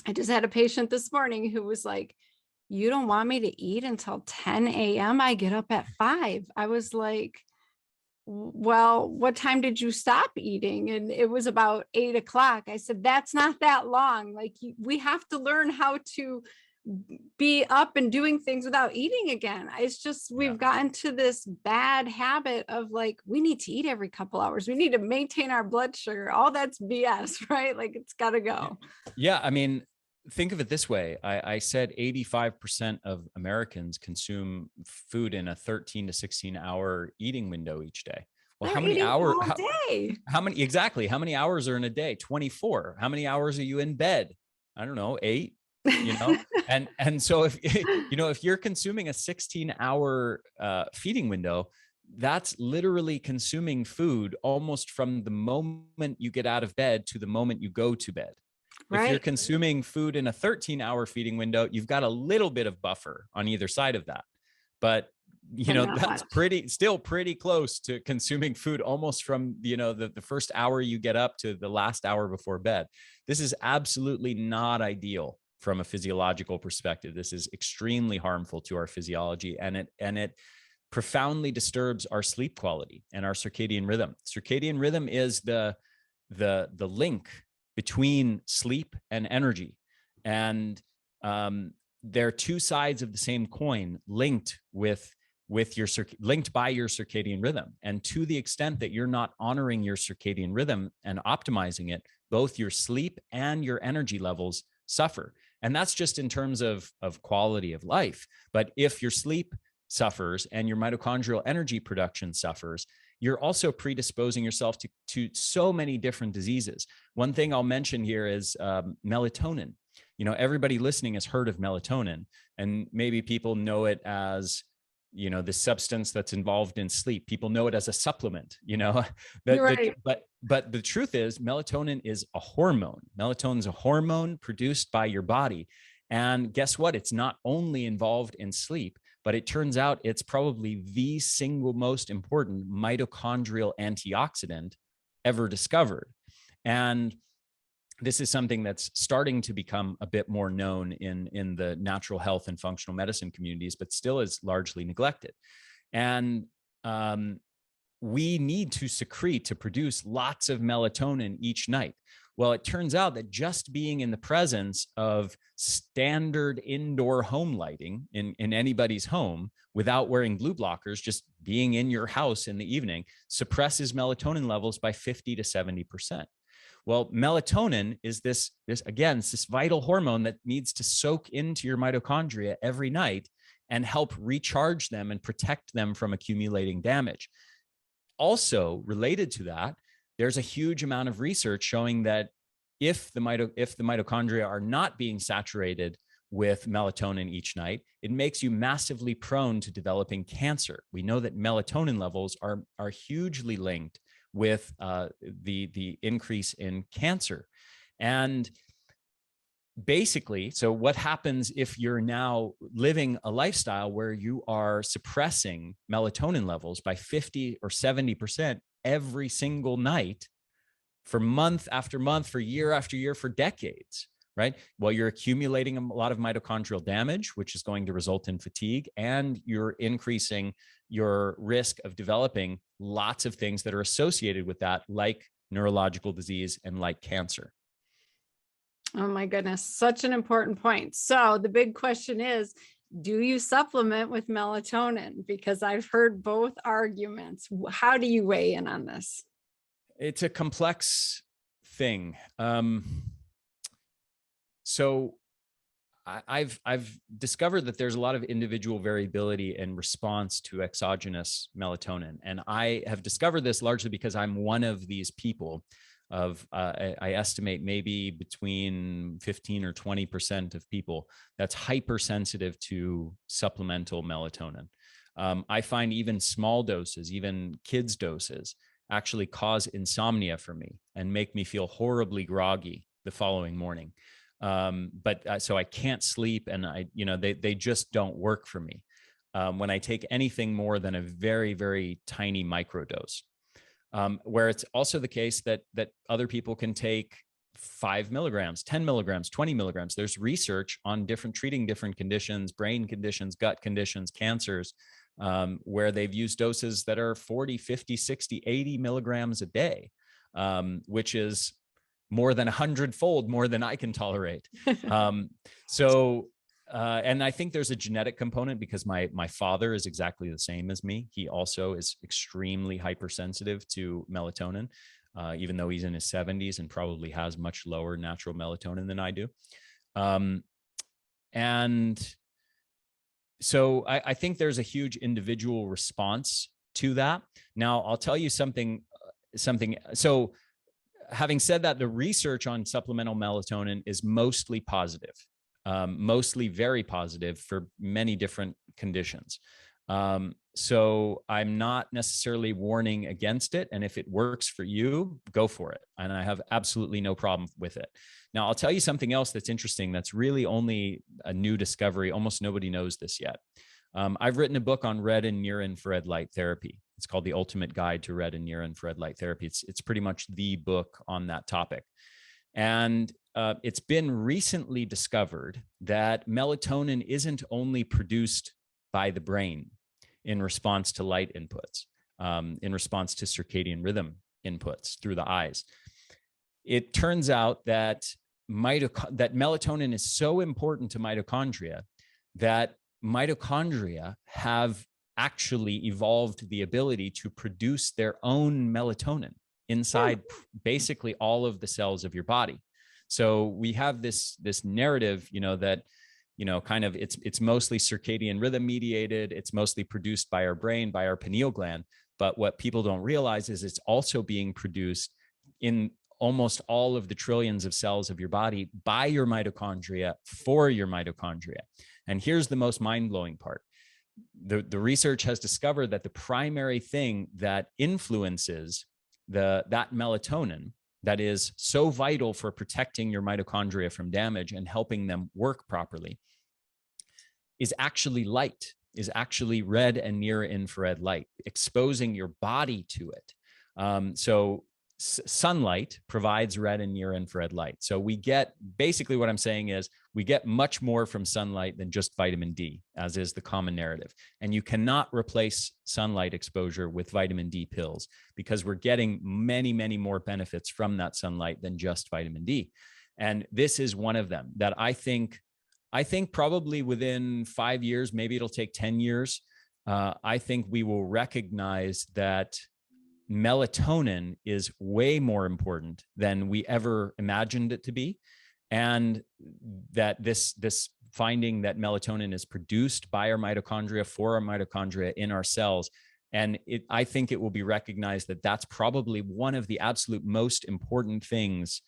I just had a patient this morning who was like, you don't want me to eat until 10 a.m. I get up at 5. I was like, well, what time did you stop eating? And it was about 8 o'clock. I said, that's not that long. Like, we have to learn how to be up and doing things without eating again. It's just, Yeah. we've gotten to this bad habit of like, we need to eat every couple hours. We need to maintain our blood sugar. All that's BS, right? Like, it's got to go. Yeah. I mean, think of it this way. I said 85% of Americans consume food in a 13 to 16 hour eating window each day. Well, They're how many eating hours? all day. How many exactly? How many hours are in a day? 24. How many hours are you in bed? I don't know, 8, you know? And so if if you're consuming a 16-hour feeding window, that's literally consuming food almost from the moment you get out of bed to the moment you go to bed. If you're Right. consuming food in a 13-hour feeding window, you've got a little bit of buffer on either side of that. But But not that's much. still pretty close to consuming food almost from the first hour you get up to the last hour before bed. This is absolutely not ideal from a physiological perspective. This is extremely harmful to our physiology, and it profoundly disturbs our sleep quality and our circadian rhythm. Circadian rhythm is the link between sleep and energy, and they're two sides of the same coin, linked linked by your circadian rhythm. And to the extent that you're not honoring your circadian rhythm and optimizing it, both your sleep and your energy levels suffer. And that's just in terms of quality of life. But if your sleep suffers and your mitochondrial energy production suffers, you're also predisposing yourself to so many different diseases. One thing I'll mention here is melatonin. Everybody listening has heard of melatonin, and maybe people know it as the substance that's involved in sleep. People know it as a supplement, Right. but the truth is melatonin is a hormone. Melatonin is a hormone produced by your body. And guess what? It's not only involved in sleep, but it turns out it's probably the single most important mitochondrial antioxidant ever discovered. And this is something that's starting to become a bit more known in the natural health and functional medicine communities, but still is largely neglected. And we need to secrete to produce lots of melatonin each night. Well, it turns out that just being in the presence of standard indoor home lighting in anybody's home without wearing blue blockers, just being in your house in the evening, suppresses melatonin levels by 50 to 70%. Well, melatonin is this vital hormone that needs to soak into your mitochondria every night and help recharge them and protect them from accumulating damage. Also related to that, there's a huge amount of research showing that if the mitochondria are not being saturated with melatonin each night, it makes you massively prone to developing cancer. We know that melatonin levels are hugely linked with the increase in cancer. And basically, so what happens if you're now living a lifestyle where you are suppressing melatonin levels by 50 or 70% every single night for month after month, for year after year, for decades, right? Well, you're accumulating a lot of mitochondrial damage, which is going to result in fatigue, and you're increasing your risk of developing lots of things that are associated with that, like neurological disease and like cancer. Oh my goodness, such an important point. So the big question is, do you supplement with melatonin? Because I've heard both arguments. How do you weigh in on this? It's a complex thing. So I've discovered that there's a lot of individual variability in response to exogenous melatonin. And I have discovered this largely because I'm one of these people I estimate maybe between 15 or 20% of people that's hypersensitive to supplemental melatonin. I find even small doses, even kids' doses, actually cause insomnia for me and make me feel horribly groggy the following morning. So I can't sleep, and they just don't work for me when I take anything more than a very, very tiny microdose. Where it's also the case that other people can take 5 milligrams, 10 milligrams, 20 milligrams. There's research on treating different conditions, brain conditions, gut conditions, cancers, where they've used doses that are 40, 50, 60, 80 milligrams a day, which is more than 100-fold more than I can tolerate. And I think there's a genetic component because my father is exactly the same as me. He also is extremely hypersensitive to melatonin, even though he's in his 70s and probably has much lower natural melatonin than I do. And so I think there's a huge individual response to that. Now, I'll tell you something. So having said that, the research on supplemental melatonin is mostly positive, mostly very positive for many different conditions. So I'm not necessarily warning against it. And if it works for you, go for it. And I have absolutely no problem with it. Now, I'll tell you something else that's interesting. That's really only a new discovery. Almost nobody knows this yet. I've written a book on red and near infrared light therapy. It's called The Ultimate Guide to Red and Near Infrared Light Therapy. It's pretty much the book on that topic. And it's been recently discovered that melatonin isn't only produced by the brain in response to light inputs, in response to circadian rhythm inputs through the eyes. It turns out that melatonin is so important to mitochondria that mitochondria have actually evolved the ability to produce their own melatonin inside basically all of the cells of your body. So we have this narrative, that, kind of it's mostly circadian rhythm mediated. It's mostly produced by our brain, by our pineal gland. But what people don't realize is it's also being produced in almost all of the trillions of cells of your body by your mitochondria for your mitochondria. And here's the most mind-blowing part. The research has discovered that the primary thing that influences that melatonin that is so vital for protecting your mitochondria from damage and helping them work properly is actually light, is actually red and near infrared light, exposing your body to it. So sunlight provides red and near infrared light. So we get, basically what I'm saying is we get much more from sunlight than just vitamin D, as is the common narrative. And you cannot replace sunlight exposure with vitamin D pills because we're getting many, many more benefits from that sunlight than just vitamin D. And this is one of them that I think probably within 5 years, maybe it'll take 10 years. I think we will recognize that melatonin is way more important than we ever imagined it to be. And that this finding that melatonin is produced by our mitochondria for our mitochondria in our cells. And I think it will be recognized that that's probably one of the absolute most important things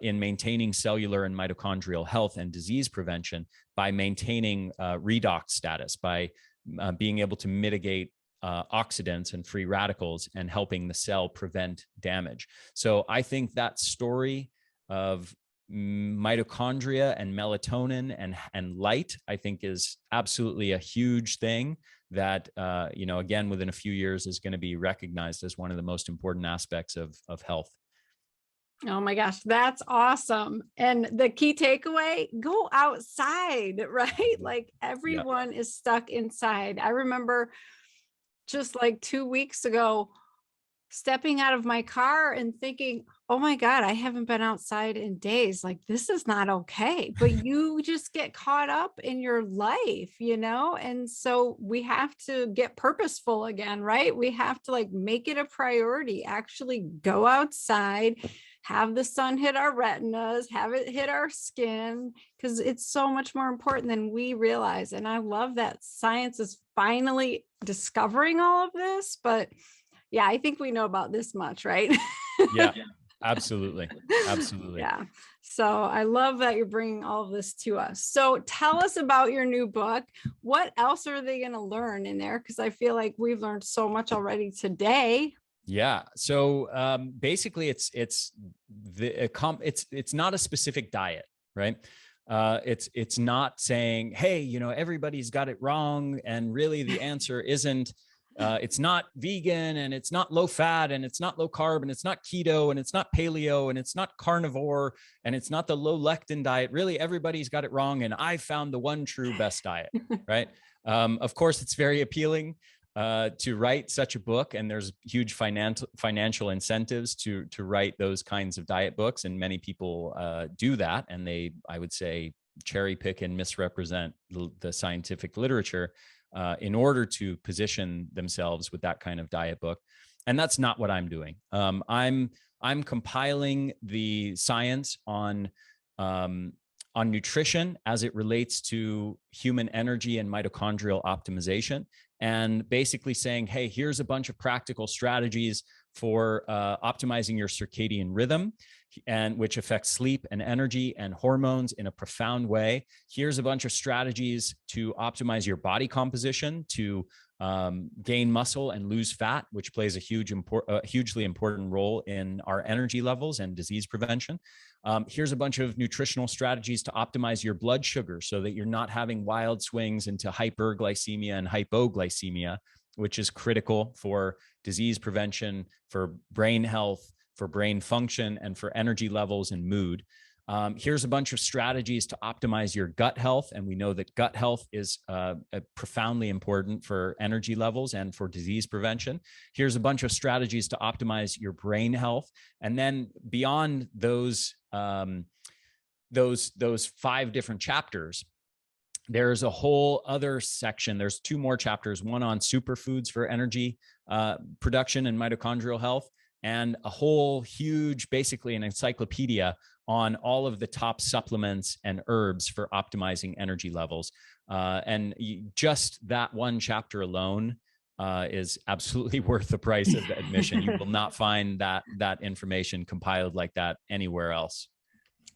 in maintaining cellular and mitochondrial health and disease prevention by maintaining redox status, by being able to mitigate oxidants and free radicals and helping the cell prevent damage. So I think that story of mitochondria and melatonin and light, I think is absolutely a huge thing that, again, within a few years is going to be recognized as one of the most important aspects of health. Oh my gosh, that's awesome. And the key takeaway, go outside, right? Like everyone is stuck inside. I remember just like 2 weeks ago, stepping out of my car and thinking, oh my God, I haven't been outside in days. Like, this is not okay. But you just get caught up in your life, And so we have to get purposeful again, right? We have to like make it a priority, actually go outside, have the sun hit our retinas, have it hit our skin, because it's so much more important than we realize. And I love that science is finally discovering all of this, but yeah, I think we know about this much, right? Yeah, absolutely. Absolutely. Yeah. So I love that you're bringing all of this to us. So tell us about your new book. What else are they going to learn in there? Because I feel like we've learned so much already today. Yeah. So basically, it's not a specific diet, right? It's not saying, hey, everybody's got it wrong, and really the answer isn't. It's not vegan, and it's not low fat, and it's not low carb, and it's not keto, and it's not paleo, and it's not carnivore, and it's not the low lectin diet. Really, everybody's got it wrong, and I found the one true best diet, right? Of course, it's very appealing to write such a book, and there's huge financial incentives to write those kinds of diet books, and many people do that, and they, I would say, cherry pick and misrepresent the scientific literature in order to position themselves with that kind of diet book. And that's not what I'm doing. I'm compiling the science on nutrition as it relates to human energy and mitochondrial optimization, and basically saying, hey, here's a bunch of practical strategies for optimizing your circadian rhythm, and which affects sleep and energy and hormones in a profound way. Here's a bunch of strategies to optimize your body composition, to gain muscle and lose fat, which plays a hugely important role in our energy levels and disease prevention. Here's a bunch of nutritional strategies to optimize your blood sugar so that you're not having wild swings into hyperglycemia and hypoglycemia, which is critical for disease prevention, for brain health, for brain function, and for energy levels and mood. Here's a bunch of strategies to optimize your gut health. And we know that gut health is profoundly important for energy levels and for disease prevention. Here's a bunch of strategies to optimize your brain health. And then beyond those 5 different chapters, there's a whole other section. There's 2 more chapters, one on superfoods for energy production and mitochondrial health, and a whole huge, basically an encyclopedia on all of the top supplements and herbs for optimizing energy levels. And just that one chapter alone is absolutely worth the price of the admission. You will not find that information compiled like that anywhere else.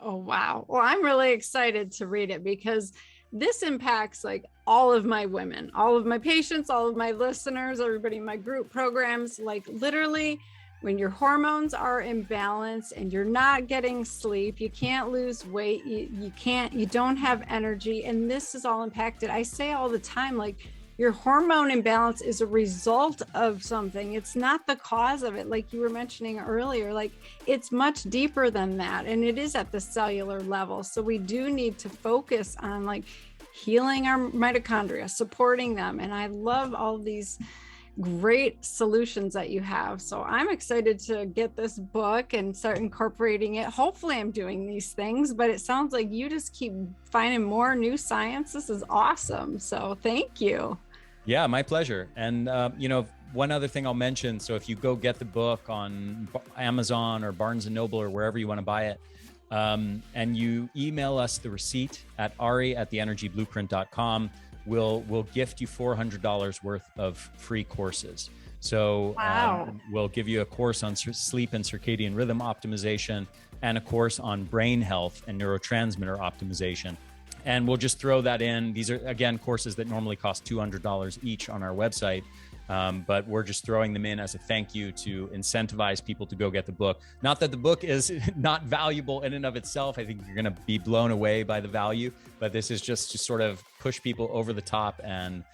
Oh, wow. Well, I'm really excited to read it because this impacts like all of my women, all of my patients, all of my listeners, everybody in my group programs. Like literally, when your hormones are imbalanced and you're not getting sleep, you can't lose weight, you don't have energy, and this is all impacted. I say all the time, like your hormone imbalance is a result of something. It's not the cause of it. Like you were mentioning earlier, like it's much deeper than that. And it is at the cellular level. So we do need to focus on like healing our mitochondria, supporting them. And I love all these great solutions that you have. So I'm excited to get this book and start incorporating it. Hopefully I'm doing these things, but it sounds like you just keep finding more new science. This is awesome. So thank you. Yeah, my pleasure. And, one other thing I'll mention. So if you go get the book on Amazon or Barnes & Noble or wherever you want to buy it, and you email us the receipt at ari@theenergyblueprint.com, we'll gift you $400 worth of free courses. So wow. We'll give you a course on sleep and circadian rhythm optimization and a course on brain health and neurotransmitter optimization. And we'll just throw that in. These are, again, courses that normally cost $200 each on our website. But we're just throwing them in as a thank you to incentivize people to go get the book. Not that the book is not valuable in and of itself. I think you're going to be blown away by the value, but this is just to sort of push people over the top and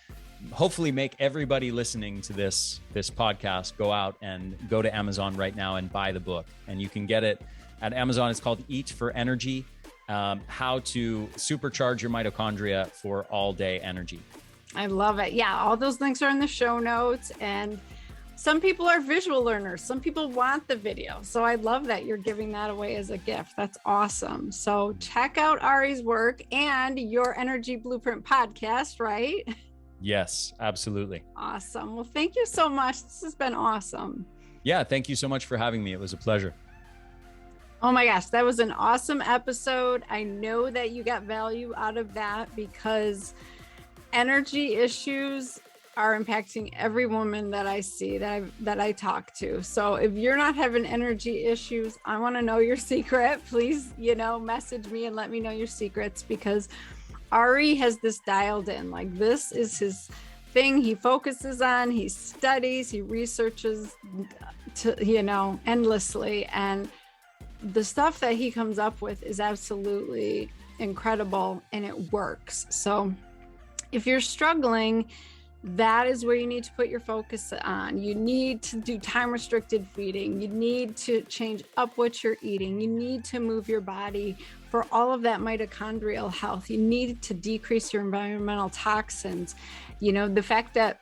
hopefully make everybody listening to this podcast go out and go to Amazon right now and buy the book. And you can get it at Amazon. It's called Eat for Energy, How to Supercharge Your Mitochondria for All-Day Energy. I love it. Yeah, all those links are in the show notes. And some people are visual learners. Some people want the video. So I love that you're giving that away as a gift. That's awesome. So check out Ari's work and your Energy Blueprint podcast, right? Yes, absolutely. Awesome. Well, thank you so much. This has been awesome. Yeah, thank you so much for having me. It was a pleasure. Oh my gosh, that was an awesome episode. I know that you got value out of that because energy issues are impacting every woman that I see, that I talk to. So if you're not having energy issues, I want to know your secret. Please, message me and let me know your secrets, because Ari has this dialed in. Like, this is his thing. He focuses on, he studies, he researches, endlessly. And the stuff that he comes up with is absolutely incredible, and it works. So if you're struggling, that is where you need to put your focus on. You need to do time-restricted feeding. You need to change up what you're eating. You need to move your body for all of that mitochondrial health. You need to decrease your environmental toxins. You know, the fact that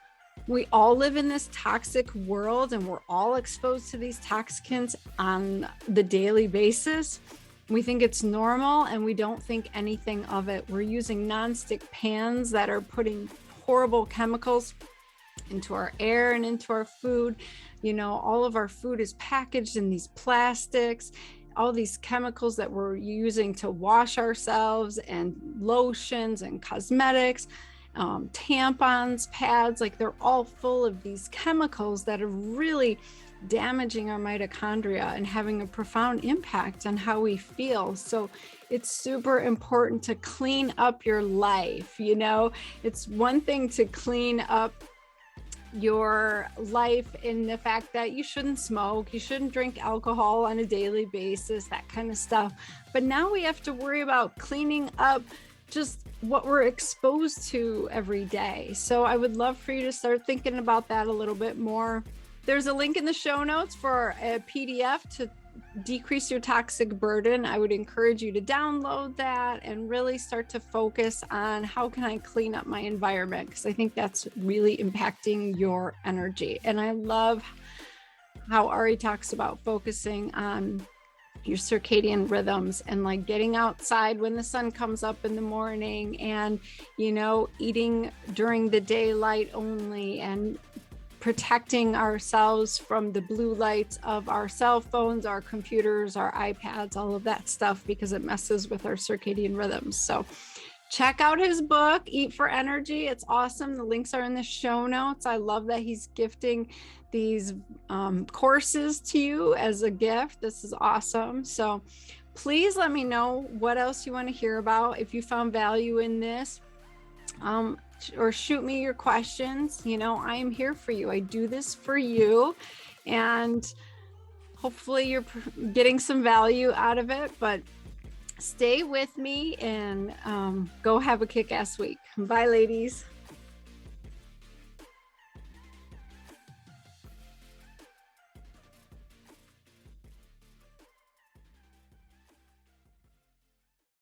we all live in this toxic world and we're all exposed to these toxins on the daily basis. We think it's normal and we don't think anything of it. We're using nonstick pans that are putting horrible chemicals into our air and into our food. You know, all of our food is packaged in these plastics, all these chemicals that we're using to wash ourselves, and lotions and cosmetics, tampons, pads, like they're all full of these chemicals that are really damaging our mitochondria and having a profound impact on how we feel. So it's super important to clean up your life. You know, it's one thing to clean up your life in the fact that you shouldn't smoke, you shouldn't drink alcohol on a daily basis, that kind of stuff. But now we have to worry about cleaning up just what we're exposed to every day. So I would love for you to start thinking about that a little bit more. There's a link in the show notes for a PDF to decrease your toxic burden. I would encourage you to download that and really start to focus on how can I clean up my environment, because I think that's really impacting your energy. And I love how Ari talks about focusing on your circadian rhythms and like getting outside when the sun comes up in the morning, and, you know, eating during the daylight only, and protecting ourselves from the blue lights of our cell phones, our computers, our iPads, all of that stuff, because it messes with our circadian rhythms. So check out his book, Eat for Energy. It's awesome. The links are in the show notes. I love that he's gifting these courses to you as a gift. This is awesome. So please let me know what else you want to hear about. If you found value in this, or shoot me your questions. You know, I am here for you. I do this for you, and hopefully you're getting some value out of it. But stay with me and go have a kick-ass week. Bye, ladies.